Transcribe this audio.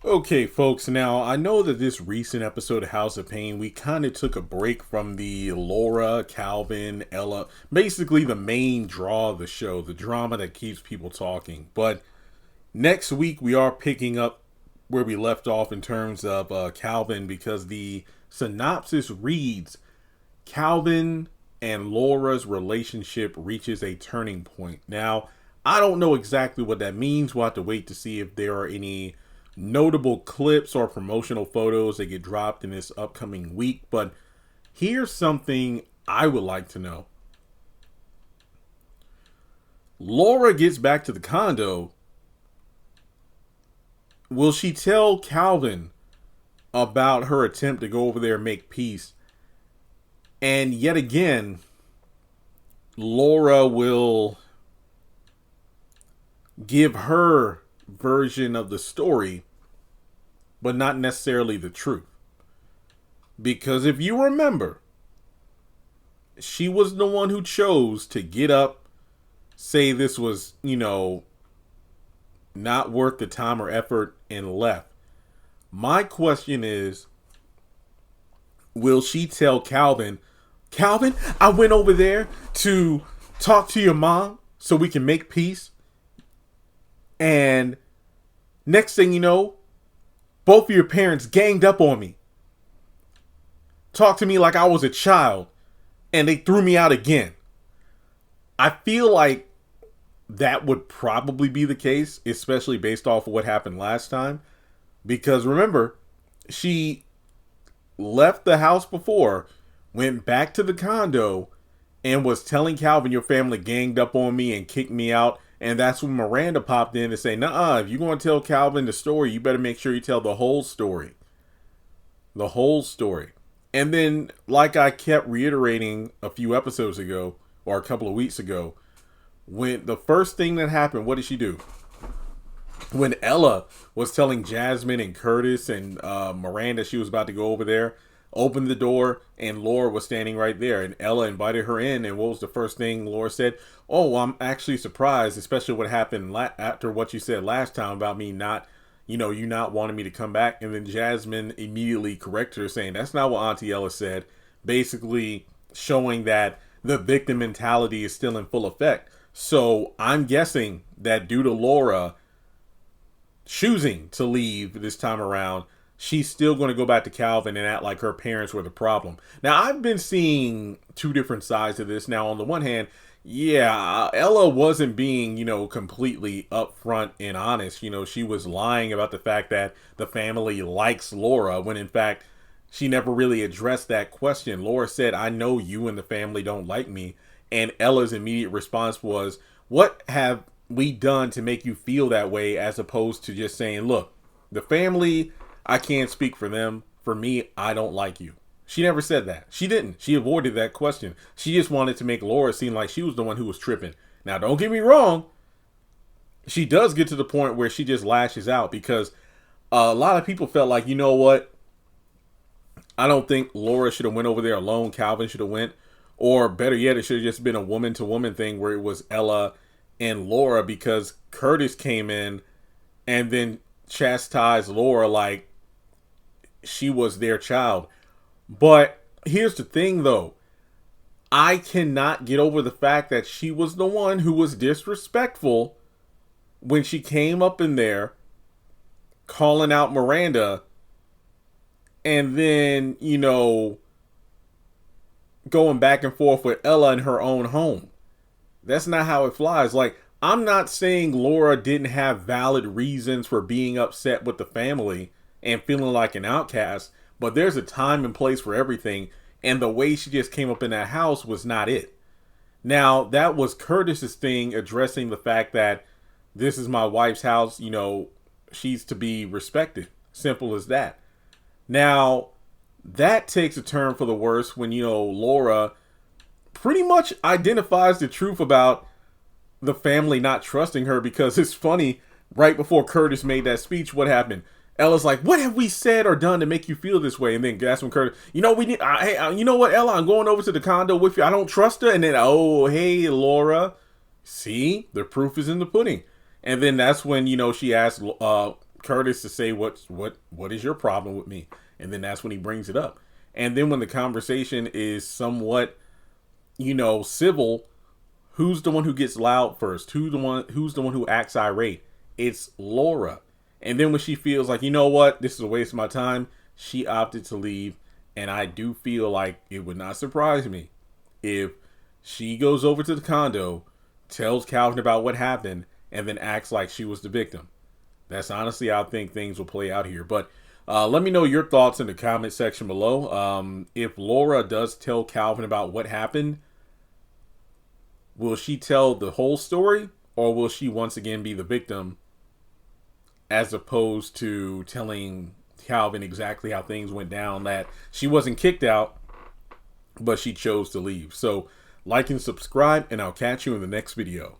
Okay, folks, now I know that this recent episode of House of Payne, we kind of took a break from the Laura, Calvin, Ella, basically the main draw of the show, the drama that keeps people talking. But next week, we are picking up where we left off in terms of Calvin because the synopsis reads Calvin and Laura's relationship reaches a turning point. Now, I don't know exactly what that means. We'll have to wait to see if there are any notable clips or promotional photos that get dropped in this upcoming week. But here's something I would like to know. Laura gets back to the condo. Will she tell Calvin about her attempt to go over there and make peace? And yet again, Laura will give her version of the story, but not necessarily the truth. Because if you remember, she was the one who chose to get up, say this was, not worth the time or effort, and left. My question is, will she tell Calvin, I went over there to talk to your mom so we can make peace? And next thing you know, both of your parents ganged up on me. Talked to me like I was a child. And they threw me out again. I feel like that would probably be the case, especially based off of what happened last time. Because remember, she left the house before, went back to the condo, and was telling Calvin, your family ganged up on me and kicked me out. And that's when Miranda popped in to say, nuh-uh, if you're going to tell Calvin the story, you better make sure you tell the whole story. The whole story. And then, like I kept reiterating a few episodes ago, or a couple of weeks ago, when the first thing that happened, what did she do? When Ella was telling Jasmine and Curtis and Miranda she was about to go over there, opened the door, and Laura was standing right there. And Ella invited her in, and what was the first thing Laura said? Oh, I'm actually surprised, especially what happened after what you said last time about me not, you not wanting me to come back. And then Jasmine immediately corrected her, saying that's not what Auntie Ella said, basically showing that the victim mentality is still in full effect. So I'm guessing that due to Laura choosing to leave this time around, she's still going to go back to Calvin and act like her parents were the problem. Now, I've been seeing two different sides of this. Now, on the one hand, yeah, Ella wasn't being, completely upfront and honest. She was lying about the fact that the family likes Laura when in fact she never really addressed that question. Laura said, I know you and the family don't like me. And Ella's immediate response was, what have we done to make you feel that way? As opposed to just saying, look, the family, I can't speak for them. For me, I don't like you. She never said that. She didn't. She avoided that question. She just wanted to make Laura seem like she was the one who was tripping. Now, don't get me wrong. She does get to the point where she just lashes out because a lot of people felt like, you know what? I don't think Laura should have went over there alone. Calvin should have went. Or better yet, it should have just been a woman-to-woman thing where it was Ella and Laura because Curtis came in and then chastised Laura like she was their child. But here's the thing, though. I cannot get over the fact that she was the one who was disrespectful when she came up in there calling out Miranda and then, going back and forth with Ella in her own home. That's not how it flies. Like, I'm not saying Laura didn't have valid reasons for being upset with the family and feeling like an outcast, but there's a time and place for everything, and the way she just came up in that house was not it. Now, that was Curtis's thing, addressing the fact that this is my wife's house, she's to be respected. Simple as that. Now, that takes a turn for the worse when, Laura pretty much identifies the truth about the family not trusting her, because it's funny, right before Curtis made that speech, what happened? Ella's like, what have we said or done to make you feel this way? And then that's when Curtis, we need, hey, you know what, Ella, I'm going over to the condo with you. I don't trust her. And then, oh, hey, Laura, see, the proof is in the pudding. And then that's when, she asked Curtis to say what is your problem with me, and then that's when he brings it up. And then when the conversation is somewhat, civil, who's the one who gets loud first? Who's the one who acts irate? It's Laura. And then when she feels like, you know what, this is a waste of my time, she opted to leave. And I do feel like it would not surprise me if she goes over to the condo, tells Calvin about what happened, and then acts like she was the victim. That's honestly how I think things will play out here. But let me know your thoughts in the comment section below. If Laura does tell Calvin about what happened, will she tell the whole story, or will she once again be the victim, as opposed to telling Calvin exactly how things went down, that she wasn't kicked out, but she chose to leave? So like and subscribe, and I'll catch you in the next video.